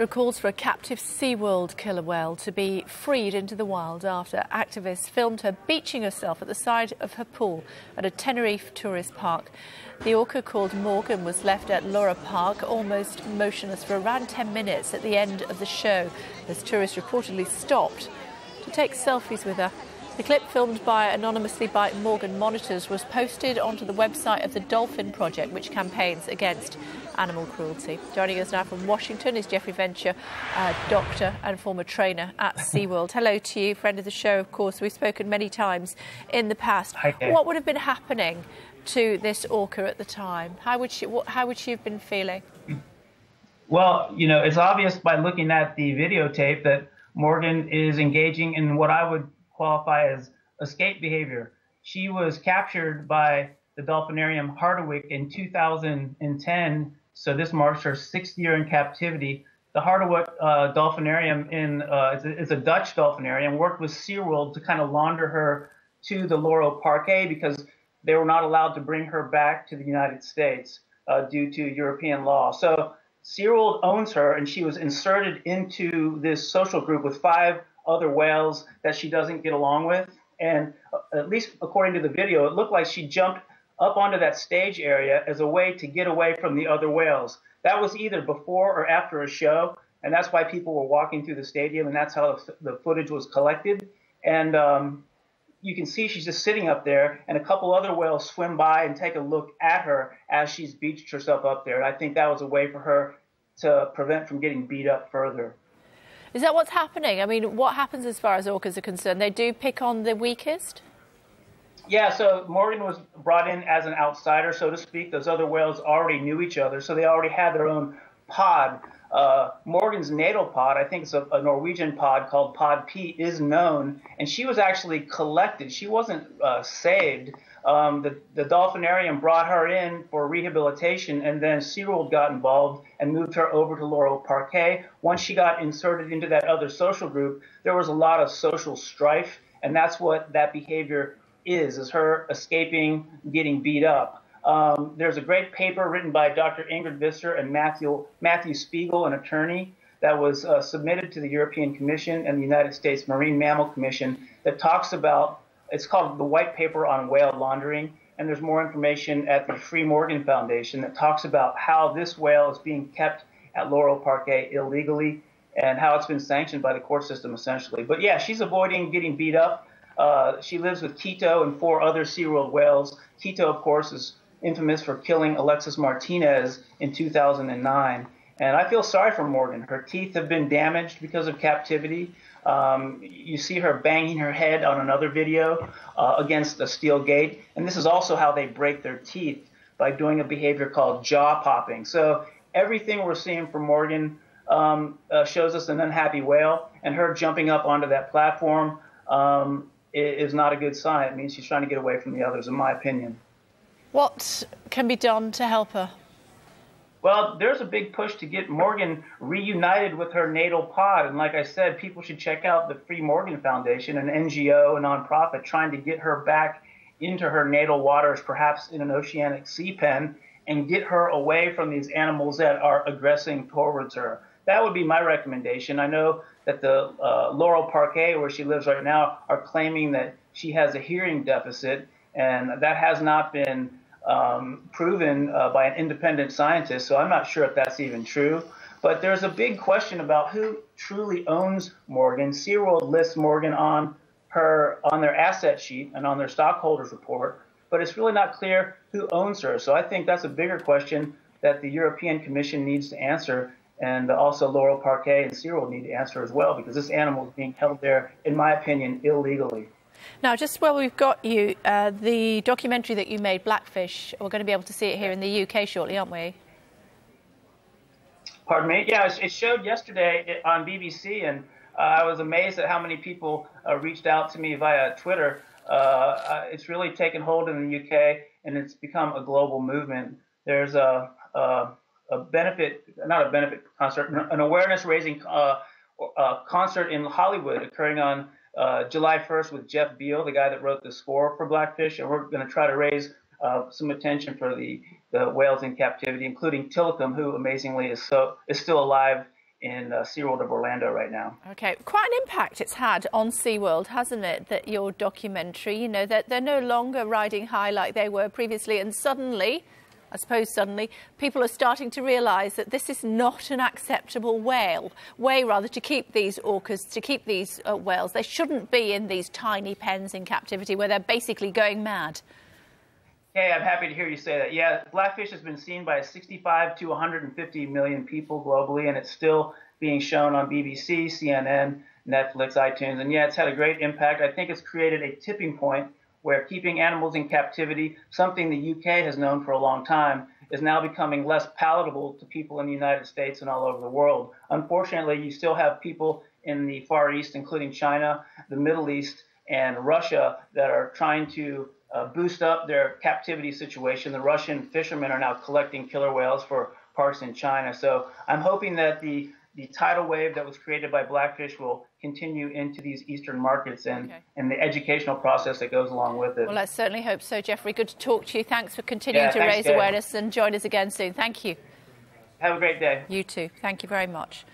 There are calls for a captive SeaWorld killer whale to be freed into the wild after activists filmed her beaching herself at the side of her pool at a Tenerife tourist park. The orca, called Morgan, was left at Orca Park almost motionless for around 10 minutes at the end of the show, as tourists reportedly stopped to take selfies with her. The clip, filmed anonymously by Morgan monitors, was posted onto the website of the Dolphin Project, which campaigns against animal cruelty. Joining us now from Washington is Jeffrey Ventre, doctor and former trainer at SeaWorld. Hello to you, friend of the show, of course. We've spoken many times in the past. Hi, what would have been happening to this orca at the time? How would she have been feeling? Well, you know, it's obvious by looking at the videotape that Morgan is engaging in what I would qualify as escape behavior. She was captured by the Dolphinarium Harderwijk in 2010, so this marks her 6th year in captivity. The Harderwijk Dolphinarium is a Dutch dolphinarium, worked with SeaWorld to kind of launder her to the Laurel Parquet because they were not allowed to bring her back to the United States due to European law. So SeaWorld owns her, and she was inserted into this social group with 5 other whales that she doesn't get along with. And at least according to the video, it looked like she jumped up onto that stage area as a way to get away from the other whales. That was either before or after a show, and that's why people were walking through the stadium, and that's how the footage was collected. And you can see she's just sitting up there, and a couple other whales swim by and take a look at her as she's beached herself up there. And I think that was a way for her to prevent from getting beat up further. Is that what's happening? I mean, what happens as far as orcas are concerned? They do pick on the weakest? Yeah, so Morgan was brought in as an outsider, so to speak. Those other whales already knew each other, so they already had their own pod. Morgan's natal pod, I think it's a Norwegian pod called Pod P, is known, and she was actually collected. She wasn't saved. The Dolphinarium brought her in for rehabilitation, and then SeaWorld got involved and moved her over to Laurel Parquet. Once she got inserted into that other social group, there was a lot of social strife, and that's what that behavior is her escaping, getting beat up. There's a great paper written by Dr. Ingrid Visser and Matthew Spiegel, an attorney, that was submitted to the European Commission and the United States Marine Mammal Commission that talks about, it's called the White Paper on Whale Laundering, and there's more information at the Free Morgan Foundation that talks about how this whale is being kept at Laurel Parquet illegally and how it's been sanctioned by the court system, essentially. But yeah, she's avoiding getting beat up. She lives with Quito and 4 other SeaWorld whales. Quito, of course, is infamous for killing Alexis Martinez in 2009. And I feel sorry for Morgan. Her teeth have been damaged because of captivity. You see her banging her head on another video against a steel gate. And this is also how they break their teeth, by doing a behavior called jaw popping. So everything we're seeing from Morgan shows us an unhappy whale, and her jumping up onto that platform is not a good sign. It means she's trying to get away from the others, in my opinion. What can be done to help her? Well, there's a big push to get Morgan reunited with her natal pod. And like I said, people should check out the Free Morgan Foundation, an NGO, a nonprofit, trying to get her back into her natal waters, perhaps in an oceanic sea pen, and get her away from these animals that are aggressing towards her. That would be my recommendation. I know that the Laurel Parquet, where she lives right now, are claiming that she has a hearing deficit, and that has not been proven by an independent scientist, so I'm not sure if that's even true. But there's a big question about who truly owns Morgan. SeaWorld lists Morgan on their asset sheet and on their stockholders report, but it's really not clear who owns her. So I think that's a bigger question that the European Commission needs to answer, and also Laurel Parquet and SeaWorld need to answer as well, because this animal is being held there, in my opinion, illegally. Now, just while we've got you, the documentary that you made, Blackfish, we're going to be able to see it here in the UK shortly, aren't we? Pardon me? Yeah, it showed yesterday on BBC, and I was amazed at how many people reached out to me via Twitter. It's really taken hold in the UK, and it's become a global movement. There's an awareness-raising concert in Hollywood occurring on July 1st with Jeff Beal, the guy that wrote the score for Blackfish, and we're going to try to raise some attention for the whales in captivity, including Tilikum, who amazingly is still alive in SeaWorld of Orlando right now. Okay, quite an impact it's had on SeaWorld, hasn't it, that your documentary, you know, that they're no longer riding high like they were previously, and suddenly, I suppose suddenly, people are starting to realise that this is not an acceptable way rather to keep these orcas, to keep these whales. They shouldn't be in these tiny pens in captivity where they're basically going mad. Hey, I'm happy to hear you say that. Yeah, blackfish has been seen by 65 to 150 million people globally, and it's still being shown on BBC, CNN, Netflix, iTunes. And yeah, it's had a great impact. I think it's created a tipping point where keeping animals in captivity, something the UK has known for a long time, is now becoming less palatable to people in the United States and all over the world. Unfortunately, you still have people in the Far East, including China, the Middle East, and Russia, that are trying to boost up their captivity situation. The Russian fishermen are now collecting killer whales for parks in China. So I'm hoping that the tidal wave that was created by blackfish will continue into these eastern markets and the educational process that goes along with it. Well, let's certainly hope so, Jeffrey. Good to talk to you. Thanks for continuing to raise awareness, and join us again soon. Thank you. Have a great day. You too. Thank you very much.